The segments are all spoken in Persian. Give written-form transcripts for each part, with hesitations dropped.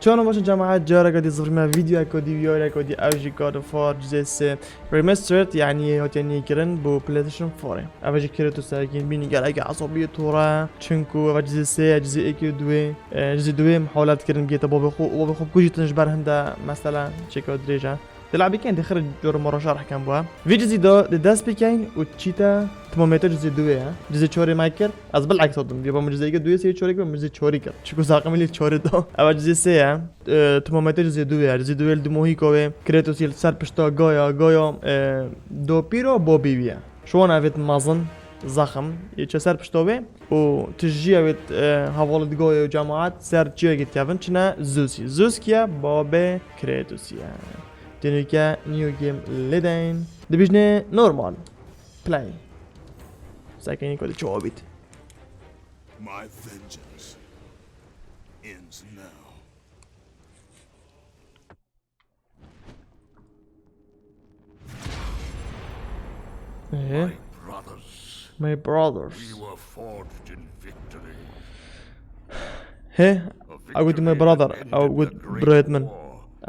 چون باشه جماعت جارا قدی ظهر ما فيديو اكودي ويا اكودي اوجي جاد فور جزء ريماسترد يعني هاتني كرن بو بلايستيشن 4 اوجي كريتوس ساكن بيني قال اجي عصبيه تورا تشنكو جزء 3 جزء اكي 2 جزء 2 محاولات كرن جيت بابا خو كوجي تنجبر هندا مثلا تشيكو دريجا تلعبي كان دخل جور مرة شرح كان بوا في جزء ده داس بيكين وتشيتا تماميتر جزء 2 جزء 4 مايكر از بالعكس هضم يبقى من جزء 2 سي 4 من جزء 4 كر شكو ساقم اللي 4 ده اول جزء 3 تماميتر جزء 2 جزء 2 دموهي كوي كريتوس يل سر بشتا غايا دو بيرو بو بيبيا شو انا فيت مازن زخم يتشسر بشتوبه و تجي اوت هوالد غايا جماعات سر جي كيفن چنا زوس كيا باب كريتوسيا تنوكا نيو جيم لدين دبيجني نورمال بلاي ساكنين كل شوابيت My vengeance ends now. My brothers We were forged in victory. Hey, I would my brother I would Bradman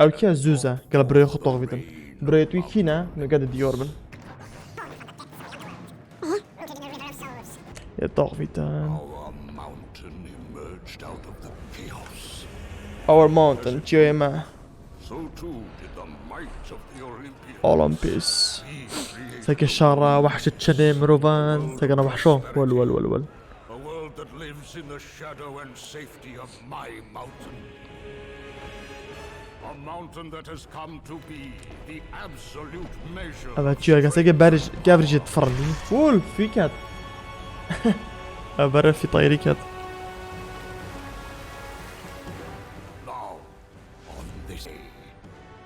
او كي زوزا قال بري خطوه فيدن بريت ويكينا نقعد ديوربن يا طاغفيتان Our mountain جيما Olympus ساكي الشارع وحشة شنم روبان ساكنا وحشو ول A mountain that has come to be the absolute measure. هذا تشيا قاسي بارج كافرج تفرني فول في كات برا في طيري كات Now on this day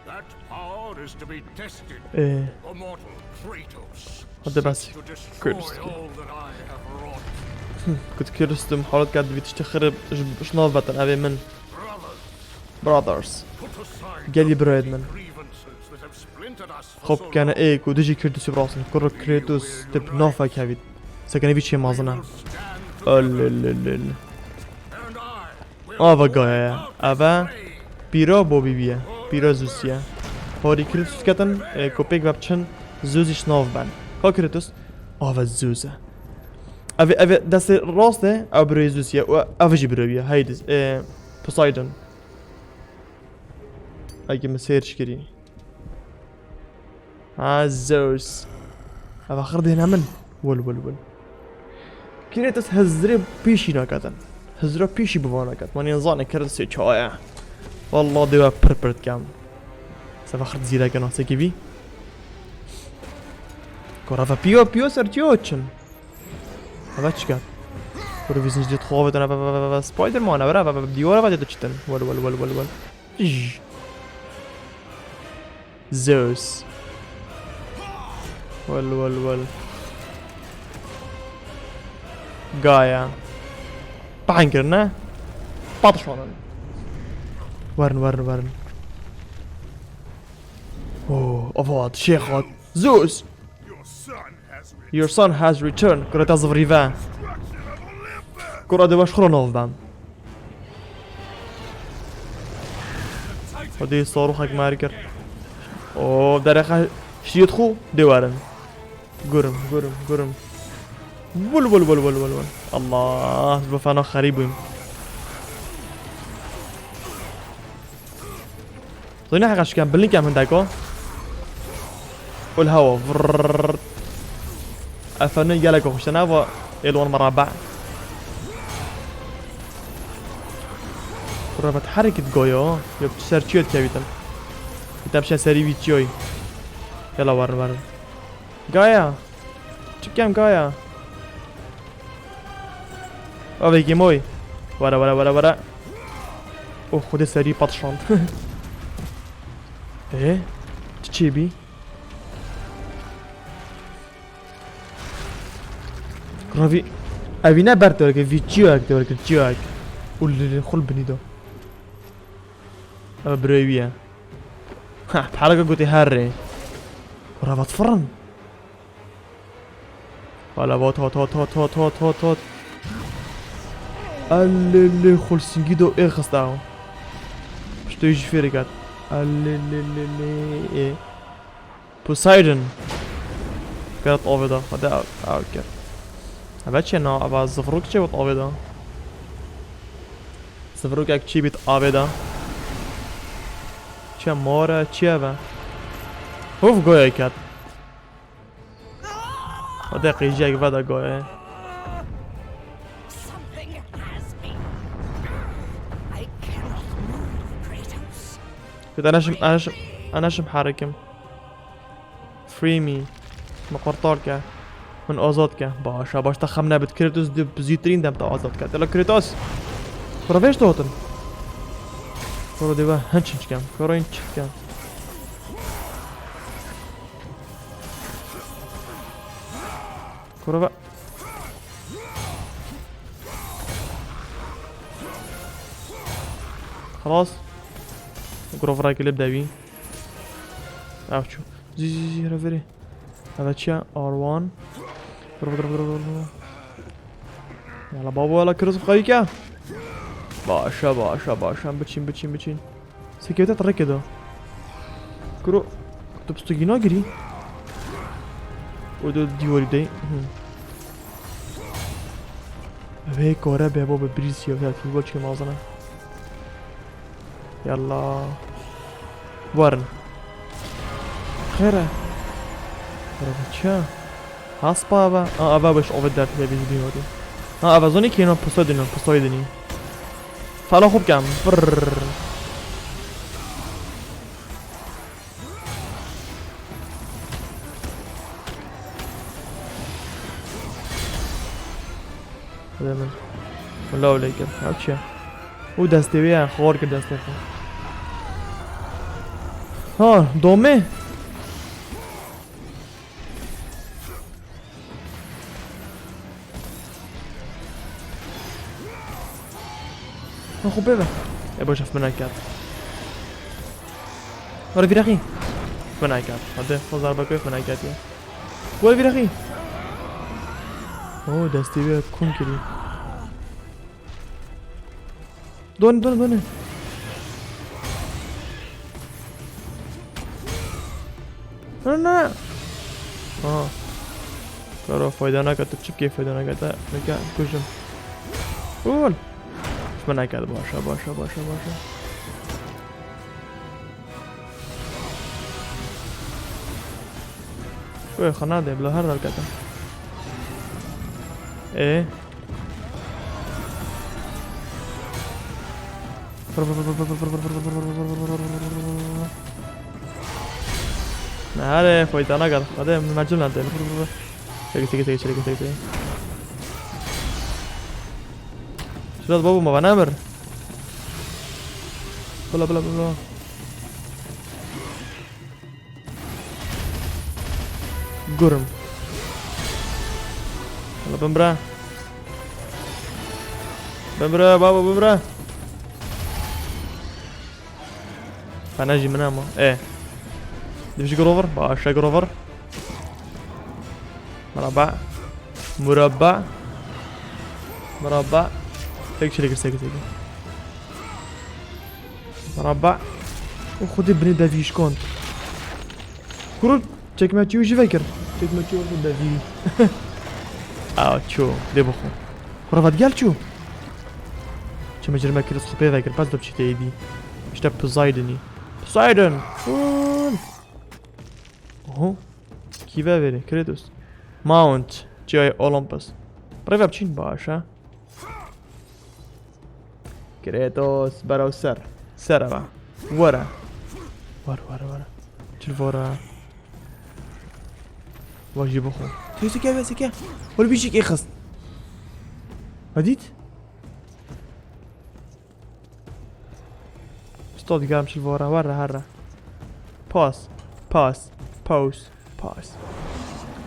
that power is to be tested. The mortal Kratos هذا بس كريتوس كنت كريتوس محاولات قاعد بتشتخرب شنو بطل ابي من brothers قال لي برادمان خب كان ايك ودجي كريتوس براسنا كره كريتوس تب نوفاك هافيد سكن في شي مازنا ال افا غايا افا بيرو بوبيبيا بيرو زوسيا هوري كريتوس كاتن كوبيك بابتشن زوزيش نوف بان كو كريتوس افا زوزا افا داس راسته او بريزوسيا افا جبرويا هايدز Poseidon اگه مسيرش كري زوس هذا خرد هنا من ول كريتوس هزري بيشي ناكاتن هزري بيشي بوانا كات ماني نظاني كريتوس يتشايا والله ديوا بربرت كام سبا خرد زيلا كانوا سيكيبي كورافا بيو سرتيوتشن هذا تشكات كورو فيزنج دي تخوفت انا سبايدر مان برا بديورا بعد تشتن ول Zeus ول Gaia بانكرنا بطشونا ورن اوه افواد شيخات Zeus Your son has returned كرة تزف ريفان كرة دواش خرونوف بام ودي صاروخك ماركر اوه درخه شيت خو دوارن قرم ول الله بفانا خريبهم طينا حقاش كان بلين كان من داكو والهوا افنن يالك وخشنا و الوان مربع قربت حركة جويو يبقى سيرتشيت كابيتال تمشي سري فيتشوي يلا ورن جايا تشكام جايا اوه موي ورا اوه خود سري باتشانت ايه تشيبي رافي ابينا برتو لك فيتشوك تشيوك قول خل بني دو بريويا بحالك قلتي هاري ورا بتفرن ولا بوت هوت اللي خلصين جدو ايه خصداو تو يجي في ركات اللي بوسايدون كانت طاوله هذا اوكي هبچه نه اول زفروک چه بود آبدا زفروک یک چی بیت آبدا چه ماره چیه با هوف گویا کرد و دقیقی یک ودا گویا كنت اناشم حركم فري مي مقرطار که من آزاد که باشه تا خم نبود کریتوس بزیترین دم تا آزاد کرد الا کریتوس برو ویش دوتن برو دیوه هنچین چکم برو این چکم برو با خلاص برو فرای کلیب دوی او چو زی رفری هذا چیه R1 برو يلا بابا يلا كرز بخوي كا باشا بچين سكيتة تركض كرو كنت بستجينا جري ودو ديوري دي هيك ورا بابا بريسيا ذات الوجه مازنا يلا ورن خيره برو هاسپا با آوا باش آورد در تلویزیون دیواری آوا زونی که اینا پوسایدونی فعلا خوب کم برر هذا من ولا ولا كده اوكي او دسته ويا خور که دسته ها دومه خوب ببه يا باش في مناكات ورا في رخي مناكات هذا فوزار بكوي في مناكات يا ورا في رخي اوه دستي بيه كون كده دون لا كارو فايدة نكات تشيب كيف فايدة نكات نكات كوشم قول من کرد باشه شوي خناده بلا هر کردم ايه نه هره فایده نکرد خدا مجبور نده سیگه شرط بابا ما بنامر بلا قرم يلا بمبرا بابا بمبرا انا اجي منامه ايه دمشي جروفر باشا جروفر مربع سيك مربع وخذ بني دافيش كونت كرول تشيك ماتيو جي فاكر تشيك ماتيو خذ دافي تشو دي بخو رفض قال تشو شو مجرم كريس خبي فاكر بس دبشي تيدي مش تب بوسايدوني بوسايدون اهو كيفا فيري كريتوس ماونت جاي اولمبس بريفا بچين باشا كريتوس برا وسر سر ورا شوف ورا واجي بخو سكه ولا بيجيك يخص هديت استود قام شوف ورا هرا باس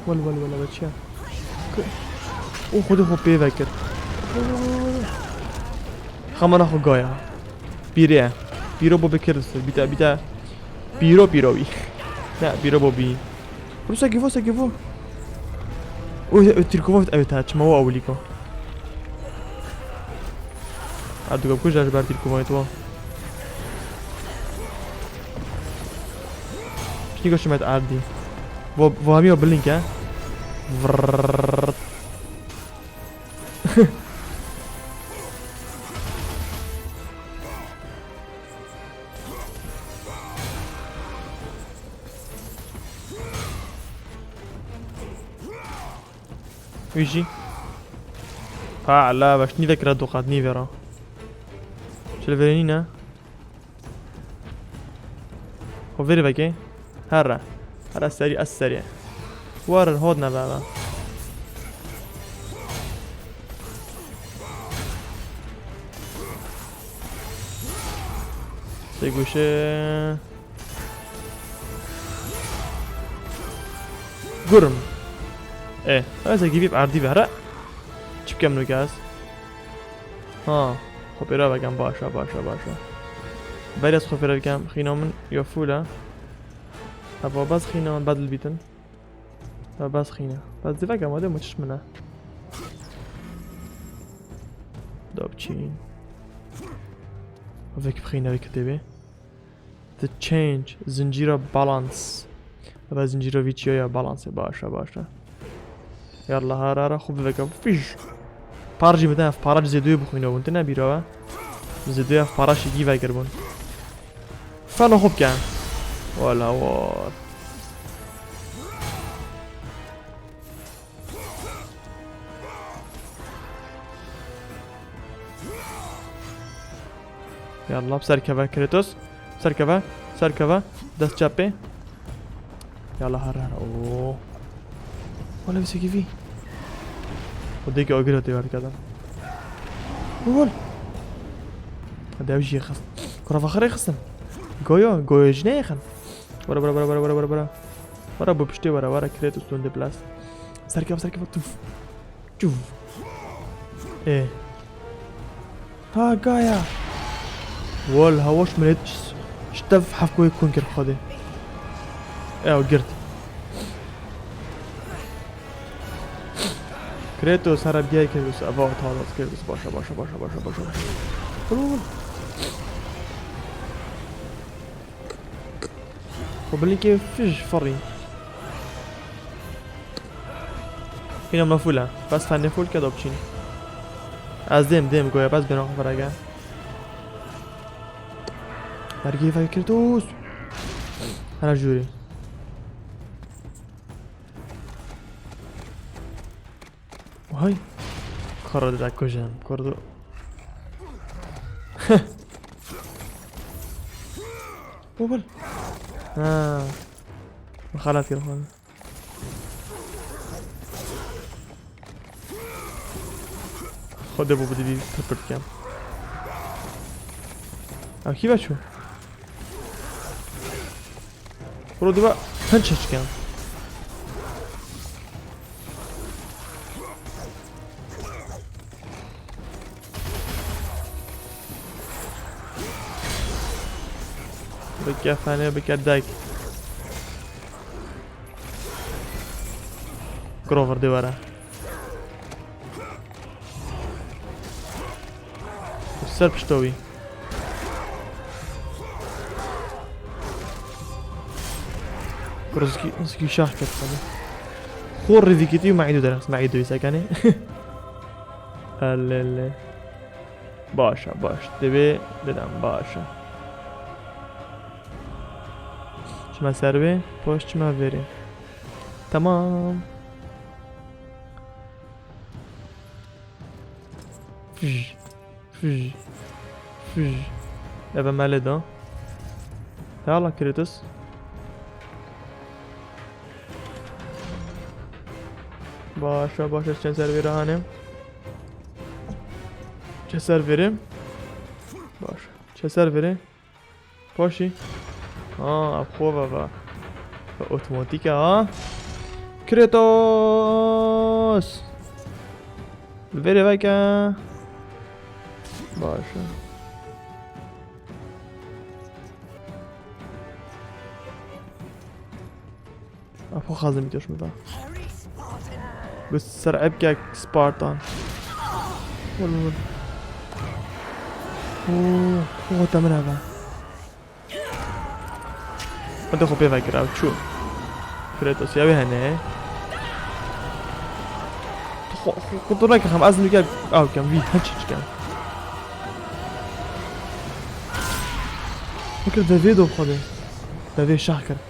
ولا بتشا خذ بيفكر خما ناخو گایا بیرو بو بکرس بیتا بیروی نه بیرو بو بی برو ساكيفو او تركوفت اوتاچ ما هو اوليكو ادو كوجاش بار تركوفت تو نيجو شمت عادي وهميو باللينك ها ويجي لا باش نذكر دوقات نيفرا شلفرينينا هو فيري باكي هرا السريع السريع ورا هودنا بابا سيقوشه قرم ايه هذا جيبي بعردي بهرا چی بکەم نوکاس ها خۆپێرا بەکەم باشە بەرێز خۆپێرە بکەم خینە من یۆ فولە هەبا باز خینەوە بەدل بیتن باز خینە باز دیڤەکەم وەدە مچش منە دا بچین ئەوێک بخینەوەی کە دەبێ the change زنجیرە balance ئەبە زنجیرە ویچیۆیە balance باشە يلا هارا خوب بكم فيش بارجي متى في بارج زيدو بخوينو وانت نبيروا زيدو في بارج يجي فايكربون فانا خوب كان ولا وات يلا بسركبه كريتوس سركبه دست جابي يلا هارا اوه ولا بس كيفي وديك اقرا تبارك كذا قول هذا وجهي خص كره فخري خصم جويو جنيه خن ورا ببشتي ورا كريتوس تون دي بلاس سركب شوف ايه ها جايا وال هواش مريتش شتف حفكو يكون كير خدي ايه وقرت كريتوس هرب جاي كريتوس اباوت هذا كريتوس باشا وباللي كيف فيش فري هنا مفولة بس فني فول كده بچين از دم گویا بس بنا فرگا برگی فای كريتوس انا جوري وهاي خرج على كوجان كردو بوبل خلاص يا اخوان خد ابو بدي تربط كام كيف شو رد بقى هنشش كام بكيا فاني بكيا دايك كروفر دي ورا السرب شتوي كروزكي شاح كيف خلي خور ريفيكيتي وما عيدو درس ما عيدو يساكاني اللي باشا تبي ددم باشا شما سربه پشت شما بره تمام فج ابا مالدا يلا كريتوس باشا چه سربه هانم چه سربه باشا چه سربه پاشی اب خوبه و اتوماتیکه ها كريتوس الفيري باكا باشا ابو خازم يتوش مذا بس سرعب كاك سبارتان والله اوه تمرها بقى خۆ پێڤگرراو چوو کرێتۆس یاوێ هەنێ خۆتۆ ناکە خەم ئازم دیکە ئاوکەم وی هەرچی چکەم فکر دەوێ دۆ بخۆدێ دەوێ شاخ کرد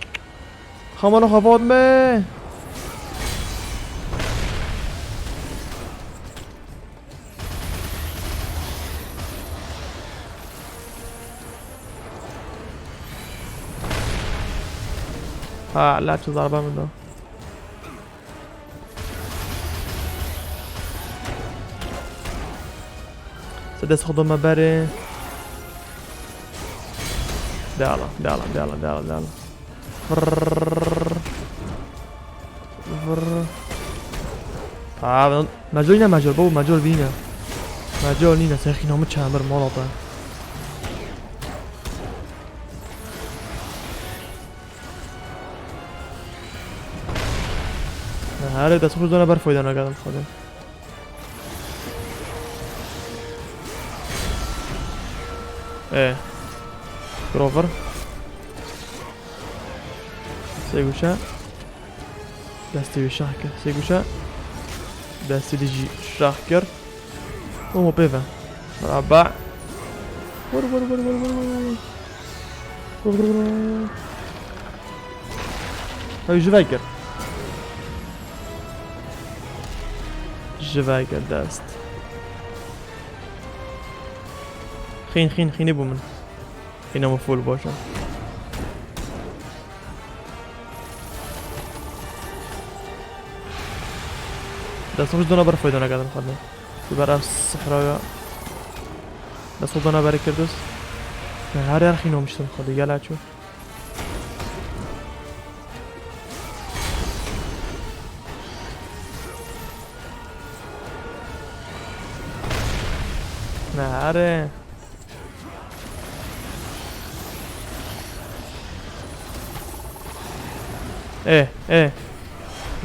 خەمانە خەفات مێ ها لا ضربة منه سدس خدمة بري دالا دالا دالا دالا دالا مجال نه مجال بابا مجال بینه مجال نینه سيخي نامو چمبر مالاتا هره دست خود دانه بر فایده نگردم خوده گروور سه گوشه دستی به شاه کرد سه گوشه دستی دیجی شاه کرد اومو بیوه مربع برو برو برو برو برو برو برو برو هاي جوای کرد جوای کرد دست خين خين خين ابو من خينا مفول باشا دست خوش دونا بر فایده نکردم خودم برم صحرایا دست خوش دونا بر کردوس هر خینا میشتم خود یلا چو نه آره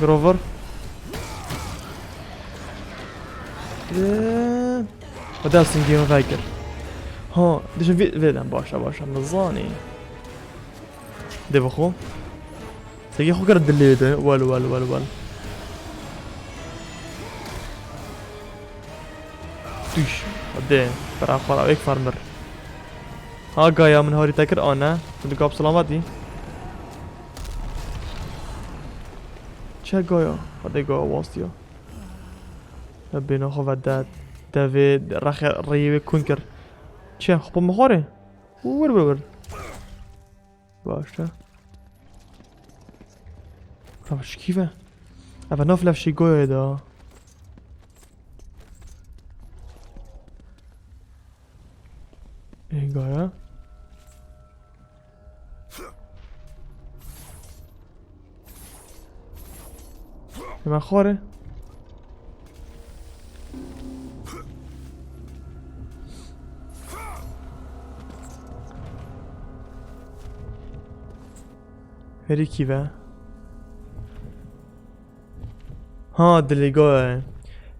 گروور و دستم گیم فکر ها دیشم ویدم باشه نظانی ده بخو سگی خو کرد دلیده ولو توش ده برای خورا ایک فرمر ها گایا من هاری تکر آنه تو قاب سلامتی چه گایا خدا گایا واسطیا بنا خو داد دوید رخ ریوه کن کرد چه خب مخوره ور باشه باش کیفه اول نافلف شی گویا دا این گایا من خوره هری کیوه ها دلی گایا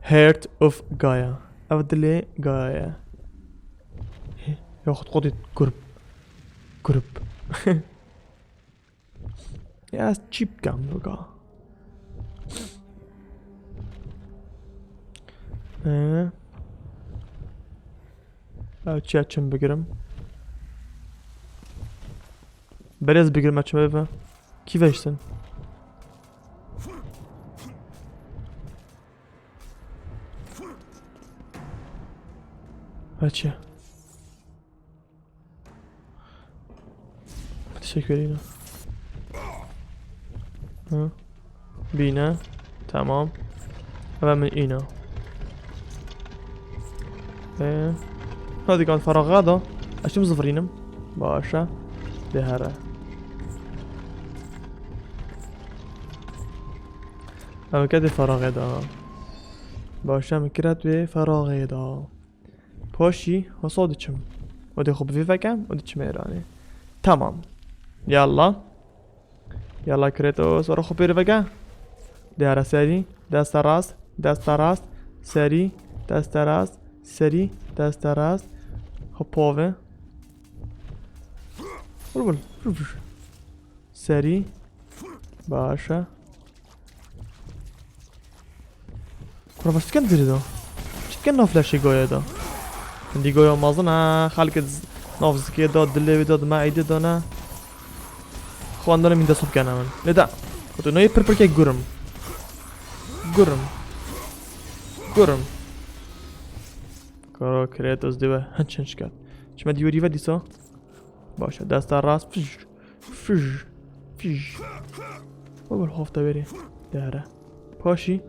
هرت اوف گایا او دلی گایا ياخد قضية قرب يا تشيب كام لوكا او تشاتشم بقرم بريز بقرم اتشم بيفا كيف اشتن هاتشا تشكرينا ها بينا تمام هذا من اينا هذه كانت فراغ هذا اشتم صفرينم باشا دهره اما كده فراغ هذا باشا مكرت به فراغ هذا پاشی حساد چم ودي خوب في فكم ودي چميراني تمام يلا كريتوس ورا خوب في فكم دهره سري دست راست سري دست راست سري دست راست خب پاوه برو سری باشا كرة بس كان ديري دا كان نافلاشي قوية دا عندي قوية مازنها خالك نافز كي داد دلي داد ما عيدي دانا خوان دانا من دا صوب كانا من لدا كنتو نوي پر كي قرم كارا كريتوس ديوه هنچ كات چما ديوري ودي سا باشه دست راست فج بابا هفته بری داره پاشی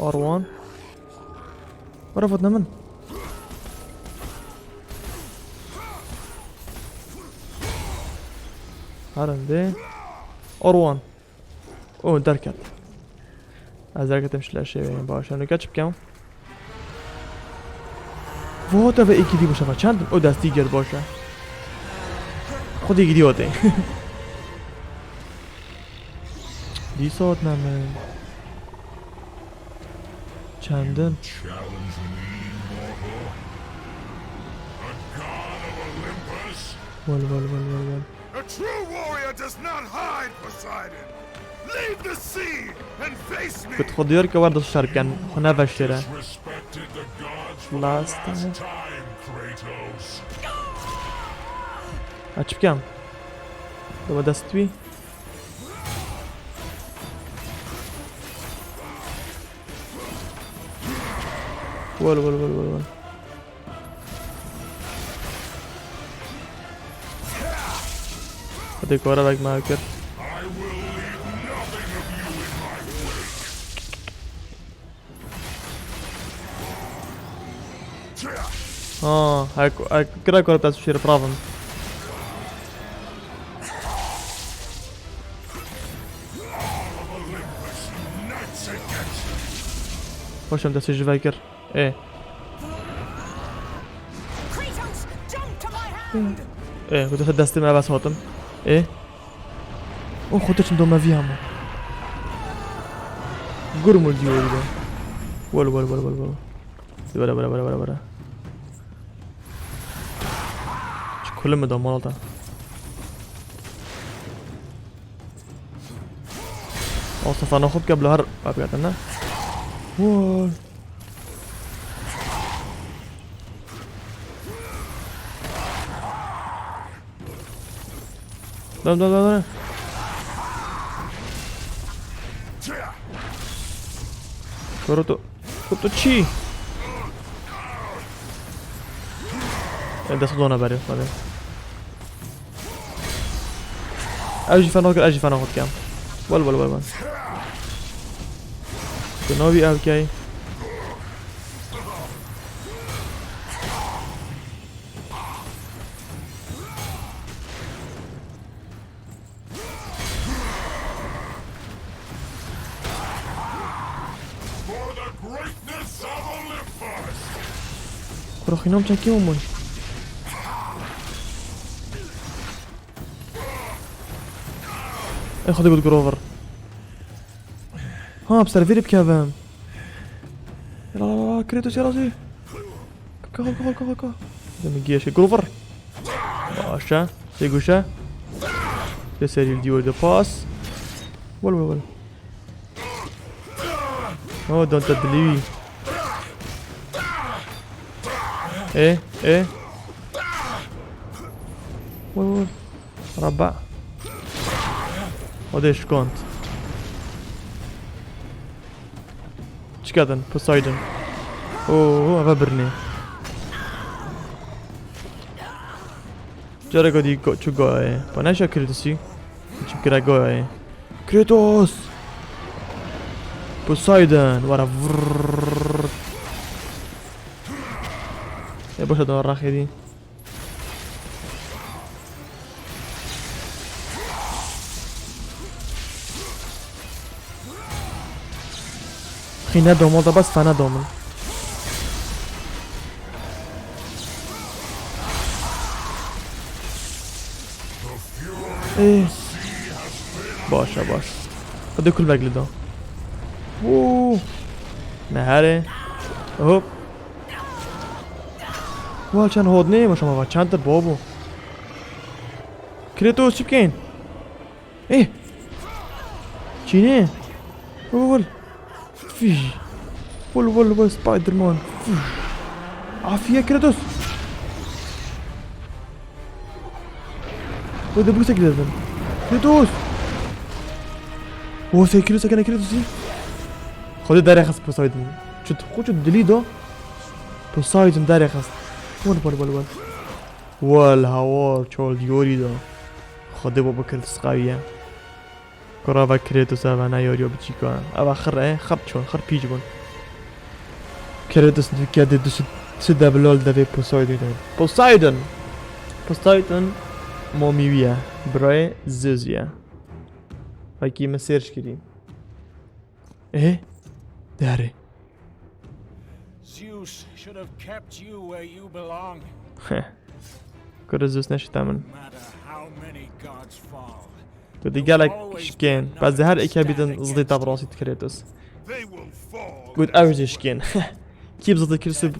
آروان رفضنا من هرنده آروان اوه درکت از درکتم شلشه بیم باشه نو کچ بکم واتا و ایکی دی باشه و چند او دستی گرد باشه خود ایکی دی واته دی ساعت نمه چندن ول A true warrior does not hide, Poseidon. Leave the sea and face me. كنت خدير كوارد الشركان هنا بشرة Respected the gods last time, time Kratos. هاتش بكام دابا دستوي ول هذيك ورا باك ماكر I will leave nothing of you in my wake. هاك كرا كورا بتاع شير برافن واش انت سيجي فاكر ايه Kratos, jump to my hand! ايه كنت دستي ما بس هاتم ايه او خودت دوما فيها قرمو الديوري ده ول برا كل ما دام مالته اصلا انا خد قبل هر بقعدنا وول دام كروتو چی؟ دست دونا برای خواهده اجی فنا خود کم ول کناوی او که خینام چکی همون ای خودی بود گروور ها بسرویری بکوم لا كريتوس يا راسي كا دمجيش جروفر باشا سيغوشا تسري الديور دو باس ول او دونت تدلي ايه ول ربع وديش كونت Karzan, Poseidon. Oh, غبرني. جرى قدي شو قاي؟ بناشا كريتوسي. شو كرا قاي؟ كريتوس. Poseidon ورا. يا باشا دور راخي دي. خينا دومون ده بس فانا دومن ايه باشا خدي كل بقلي ده اوه نهاره هوب وال چند هودنه ما چند تا بابو كريتوس چی بکن؟ چینه ول فيش ول سبايدر مان عافية كراتوس وده بوسك لازم كراتوس هو سيكريوس كان كراتوسي خد داري خاص بوسايدن شو تخوش الدليدو بوسايدن داري خاص ول والهوار شول ديوري دا خد بابا كراتوس قوية كرافا كراتوس اما نيوريو بتشيكا اما خر خرب شون خر بيج بون كراتوس كاد دوس سدبلول دافي بوسايدن موميويا براي زوزيا هاكي ما سيرش كدي ايه داري Zeus should have kept you where you belong. كره زوس نش تامن No matter how many gods fall, قد قالك شكين بعد هر اكابيدن زدي تبراسي كراتوس they will fall. قد اوجي شكين كيف زدي كرسي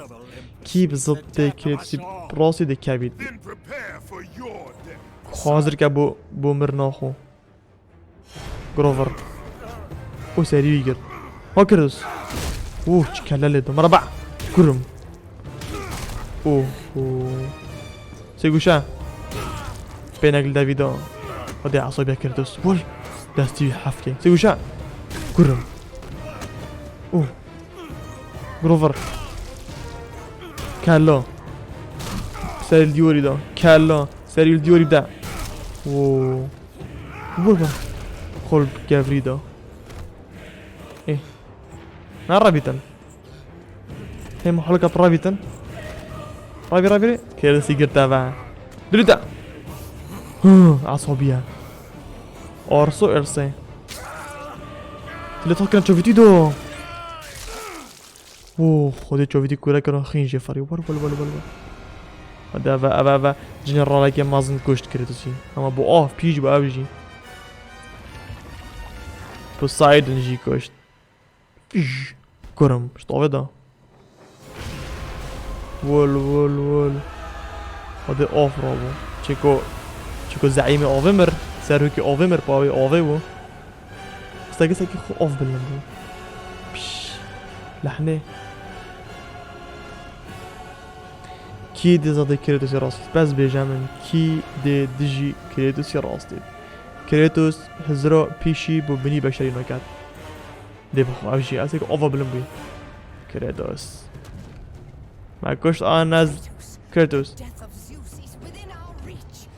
كيف زدي كرسي براسي دي كابيد Then prepare for your death. حاضر كابو مرناخو جروفر وسريع يقر هاكرز كلالي ده مربع كرم سيقوشا بينك دافيدا ودي عصبية كرتوس ول داستي حفكي سيقوشا كرم جروفر كالو سري الديوري ده كالو سري الديوري ده بولبا خلب جافري ده ايه رابطا هم حلقة رابطا رابي كده سيجر تابع دلتا عصبية ارسي تلتا كان شوفتي دو خودت شوفتي كورا كانوا خينجي فري بل هذا ابا جنرال كي مازن كوشت كريتوسي اما بو بيج بو ابجي بوسايدن جي كوشت فيش كرم شطوه ده ول هذا اوف رابو چيكو زعيمي اوفمر ساروكي اوفمر باوي اوفيو استاقي ساكي خو اوف بالنبو بش لحنه كي دي زادي كريتوسي راستي بس بيجامن كي دي ديجي كريتوسي راستي كريتوس هزرو بيشي بو بني بشري نكات دي بخو اوجي اسيك اوفا بلنبوي كريتوس ما كوشت ناز كريتوس Death of Zeus is within our reach.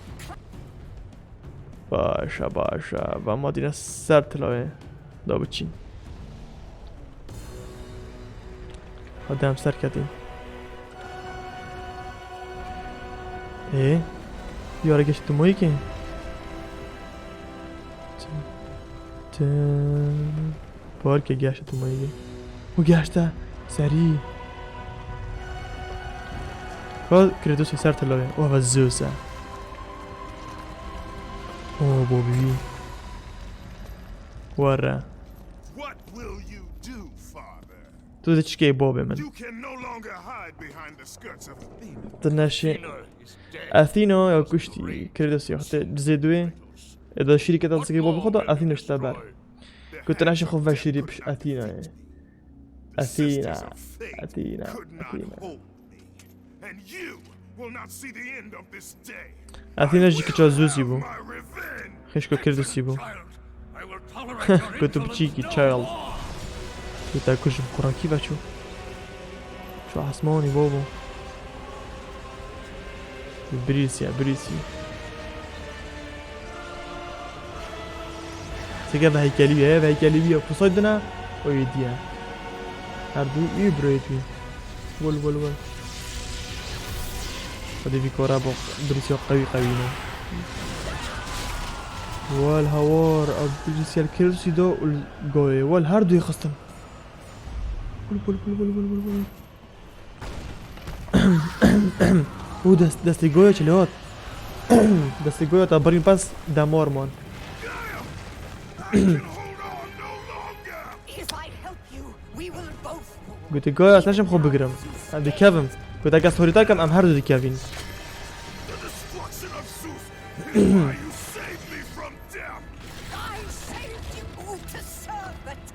باشا و دينا سر تلاوه دا بچين هاده هم سر کردیم یاره گشت تو مایی که بار که گشت تو مایی او گشته سری كريتوس يسار تلاوي وهو زوسا بوبي ورا What will you do, father? تو تشكي بوبي من You can no longer hide behind the skirts of Athena. تناشي Athena is dead. اثينا يا كشتي كريتوس يحتى جزيدوي اذا شركة تنسكي بوبي خدا اثينا اشتبر كنت ناشي خوف شري بش اثينا اثينا And you will not see the end of this day. اثينا جي كتشا زوزي بو My revenge. خيشكو كريتوسي بو Child, I will tolerate your كنت بتشيكي تشايلد كنت كوشم قران كيف شو عصماني بابا بريسي سيجا بهيكلية بوسايدنا ويديا هردو يبريتوي ول هذه في كورة بق بريسيا قوي نو والهوار بريسيا الكيرسي دو والجوي والهردو يخصم ول او دستی گویا چلیات دستی گویا تا بریم پس دمار مان گوتی گویا اصلا نشم خوب بگیرم ام دیکویم گوت اگه ستوریتا کم ام هر دو دیکوین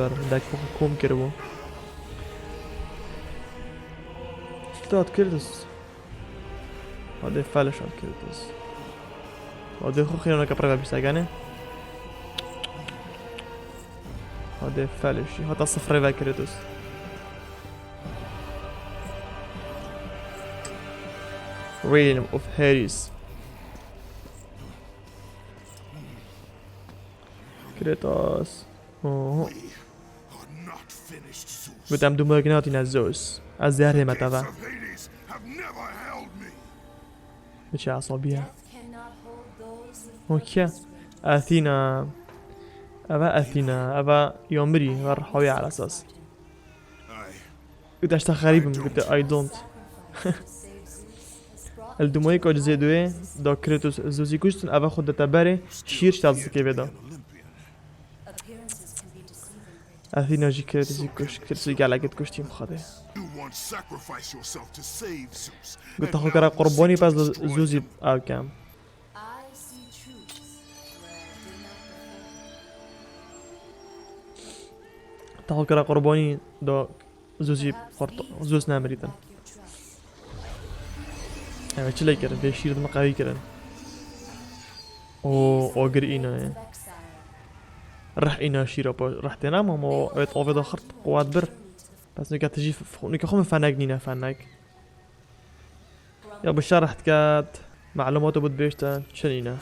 بر دک کوم کربو داد کردس هذا فالشان کردس هذا خو خیلی نکبره بیستگانه هذا فالشی هذا صفر و کردس Realm of Hades Kratos Are not finished, Zeus. گفتم دو مگناتی از زوس از زهر متوا Of Hades have never held me. به چه عصابیه Cannot hold those اوکی اثینا اوا یومری غر حاوی على اساس I قلت اشتا غريبم قلت اي دونت الدموي كو جزء دوه دا كريتوس زوزي كشتن اوا خود تبره شير شتازكي بدا appearances can be deceiving. اثينا جي كريتوس كريتوس قال لك كشتي مخاده you once sacrifice yourself to save Zeus. قلت اخو كرا قرباني باز زوزي كام I see truths where I did not before. تاخو كرا قرباني دا زوزي زوز نامريدن Your trust. ايوه چلي كرن بي شير دم قوي كرن او اوغر اينا Exile. راح اينا شيرا راح تنام مو ات اوفي دخرت قوات بر بس نكا تجي نكا خو فناك نينا فناك يا بشار رحت كات معلوماته بود بيشتا شنينا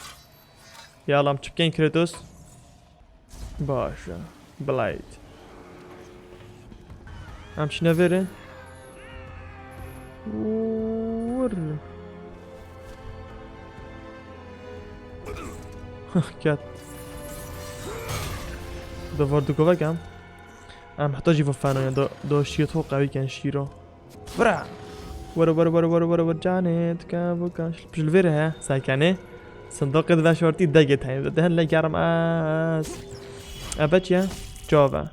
يلا متشكين كريتوس باشا بلايد امشي نافيري ور كات ده واردوكوفا كام ام محتاج يفوفانو يعني دو شيرتو قوي كان شيرو برا ورا جانت كابو كان مش الفير ها ساكنه صندوق ذا شورتي دقت هاي دهن لا جارم اس ابتيا جوفا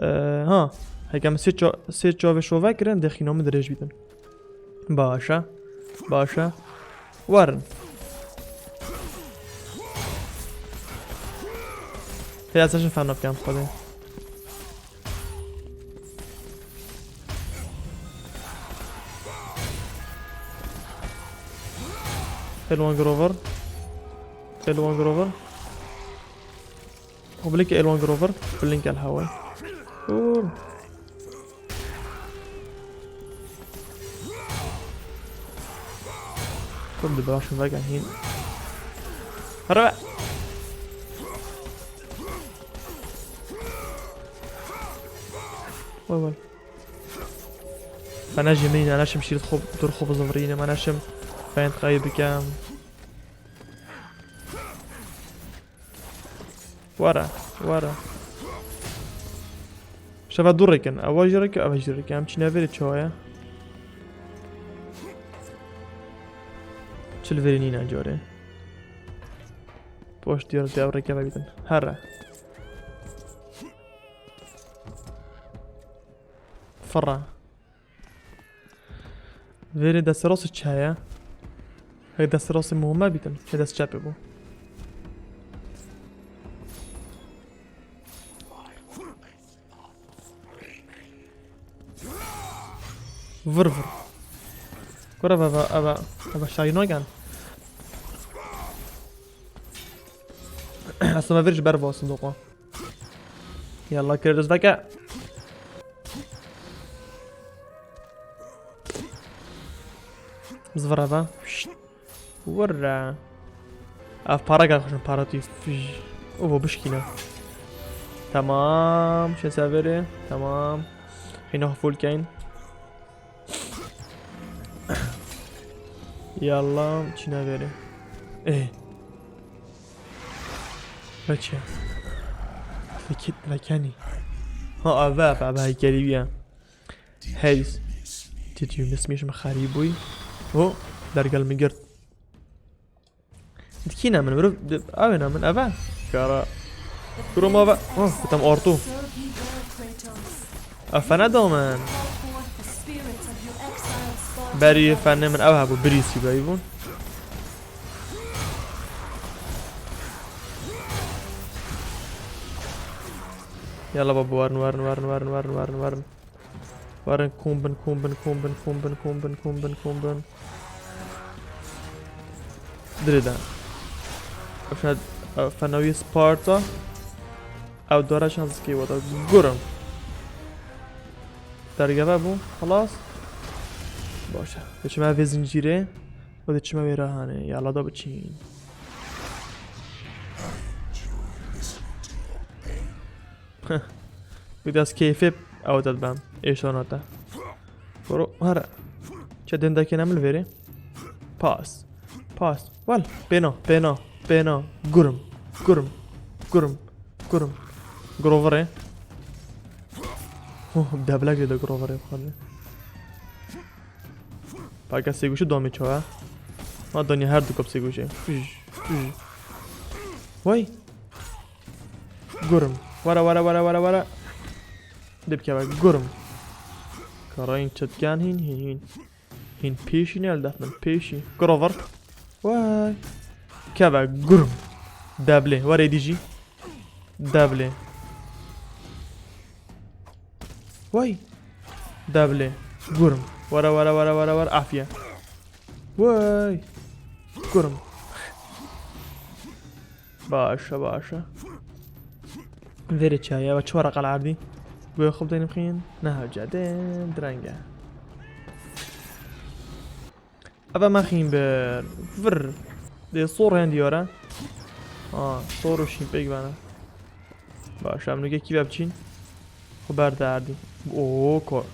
ها هي كم ست جوفا شوفا كرن دخينو من درج بيتن باشا ورن هي اساسا فانو كام خده الوان جروفر هو بلينك الوان جروفر بلينك على الهواء كل بلاش بقى هين هرب وي ما نجم مين انا نشم شيل خوب دور خوب زفرينه ما نشم فين تغيب كام وارە شەفە دوڕێکن ئەوە ژێڕێکە ئەوە ژێڕێکە ئەم چی نەڤێرێت چۆیە چلڤێری نینە جۆرێ پۆشت دیێڕ ڕێکە بەبیتن هەرە فڕە وێرێ دەسەڕۆسی چایە هەی دەسەڕۆسی مهمە بیتن کە دەست چاپێ بوو ڤڕ وەرە ئەوە شاری نۆگان ئەسمە ڤێرش بەر بۆ سندوقۆ یاڵا کردس دەکە زڤڕەبە وەرە ئەف پارەگا خوشن پارەتی فژ ئەو بۆ بشکینە تەمام شێ ساڤێرێ تەمام حینە فولکەین یاڵا چی ناوێرێ بەچێ فکت لەکەنی ها ئەڤە بەبای گەریویە هەیس تیتیو نسمیشمە خاری بووی هۆ دەرگەڵمی گرت دکینە من مرۆڤ ئاوێنە من ئەڤە کارە گرۆمەوە بتەم ئۆرتوو ئەفە نەدۆ من بەری فەنێ من ئەو هەبوو بریسی بایی بوون یاڵا بە وارن وارن کومبن درێدا فەنەوی سپارتا ئەو دۆرە شانسکەیوەتە گورم دەرگەبە بوو خلاص باشە دەچمە vê zincîrê û دەچمە wê rehanê yala da biçîn wî dest keyfê ew dedibem êşana te goro here çe dendekê ne min li vêrê pas wel pêna gurim groverê deblekê de groverê bixwedê Paka sêgûşî domê çawa ma donî her du kop sêgûşê Way gurim were dibkeve gurim karayên çetkan hîn pêşî ne eldef min pêşî grover way keve gurim deblê werê dîjî deblê way deblê gurim were afiye way gurim başa verê çaya ve çi qel erdî Goya xwe bidênim xîn nehewce dên direnge ev me xîn bir vir dê sor hên diyare sor û şîn pêk bene baş em nûgekî ve biçîn xwe berderdî ko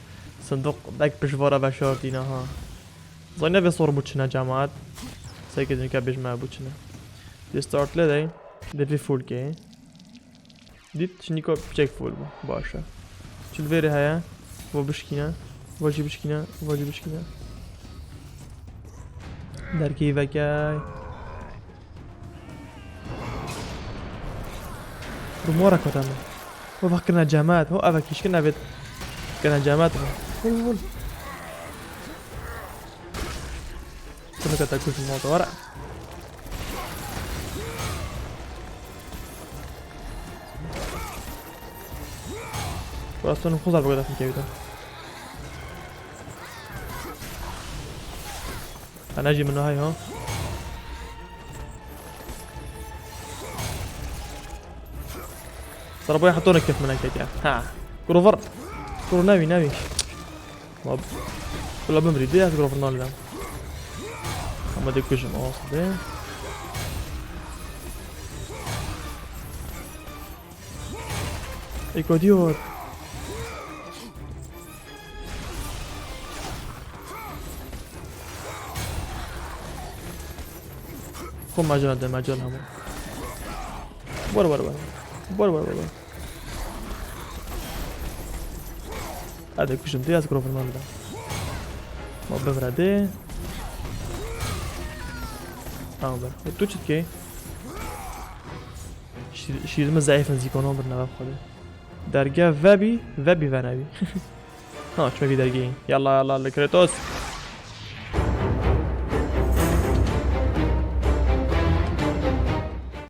Sinduq dek pişvara veşartîne ha Zayne ve sor buçine cemaat Sekizin ke bijme buçine Dê start le dey Dê vê full kê Dît şinîka piçek full bu başa Çil vêrê heye Va bişkîne Va jî bişkîne Derkê vekey Rumora kota me Va vakirine cemaat Ho evek hişkin evet Kena cemaat me Hol Bunu kata kuşum oldu var Burası خودم بگذارم که بیدم هنجی منو های ها ضربوی حطونه كيف منك يا ها جروفر جرو ناوي ولا بمري ديات جروفر نال دام اما دي كوجم اوصل ايكوديور خب مجال ده مجال همون برو برو هذا كوشن دي أذكره في المال ده ما بمرده بر تو چت که شیرم ضعیف نزدیک آنها بر نواب خوده درگاه وبی و نبی ها چه میگی درگاه این یلا کراتوس